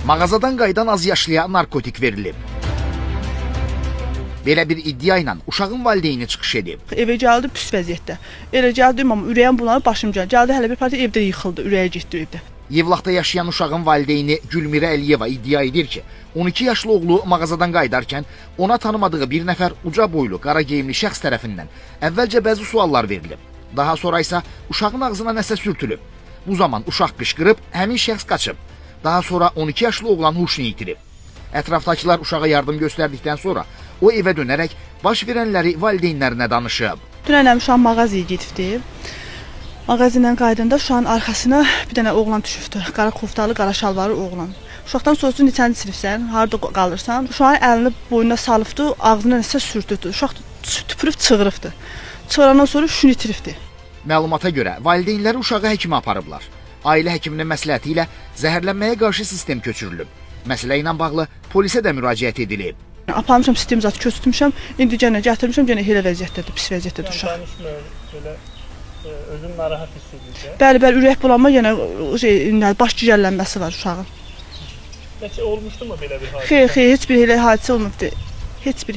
Mağazadan qayıdan az yaşlıya narkotik verilib. Belə bir iddia ilə uşağın valideyni çıxış edib. Evə gəldi pis vəziyyətdə. Elə gəldim amma ürəyim bulanıb başım gəldi. Hələ bir parça evdə yıxıldı, ürəyə getdi evdə. Yevlaxda yaşayan uşağın valideyni Gülmirə Əliyeva iddia edir ki, 12 yaşlı oğlu mağazadan qayıdarkən ona tanımadığı bir nəfər uca boylu, qara geyimli şəxs tərəfindən əvvəlcə bəzi suallar verilib. Daha sonra isə uşağın ağzına nəsə sürtülüb. Bu zaman uşaq qışqırıb, həmin şəxs qaçıb. Daha sonra 12 yaşlı oğlan huşunu itirib. Ətrafdakılar uşağa yardım göstərdikdən sonra o evə dönərək baş verənləri valideynlərinə danışıb. Dünən uşaq mağazaya gedibdi. Mağazadan qayıdanda uşağın arxasına bir dənə oğlan düşübdü. Qara koftalı, qara şalvarlı oğlan. Uşaqdan soruşdu, neçənci sinifsən, harda qalırsan? Uşağın əlini boynuna salıbdı, ağzına nəsə sürtürdü. Uşaq tüpürüb çığırıbdı. Çığırandan sonra şunu itiribdi. Məlumata görə valideynləri uşağı həkimə aparıblar. Ailə həkiminin məsləhəti ilə zəhərlənməyə qarşı sistem köçürülüb. Məsələ ilə bağlı polisə də müraciət edilib. Aparmışam sistem zatı köçürtmüşəm, indi yenə gətirmişəm, yenə elə vəziyyətdədir, pis vəziyyətdədir uşaq. Özün narahat hiss edirsən? Bəli, ürək bulanma, yenə baş gicəllənməsi var uşağın. Heç olmuşdu mu belə bir hadisə? Xeyr, heç bir elə hadisə olmayıbdı. Heç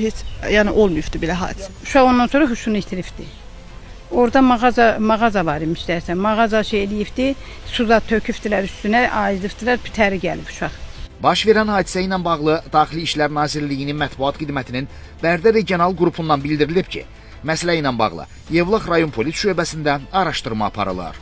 yəni olmayıbdı belə hadisə. Uşaq ondan sonra huşunu itiribdi. Orada mağaza var imiş dersən. Mağaza eləyibdi, suda tökübdülər üstünə, ayızdıbdılar, bitəri gəlib uşaq. Baş verən hadisə ilə bağlı Daxili İşlər Nazirliyinin mətbuat xidmətinin Bərdə regional qrupundan bildirilib ki, məsələ ilə bağlı Yevlax rayon polis şöbəsində araşdırma aparılır.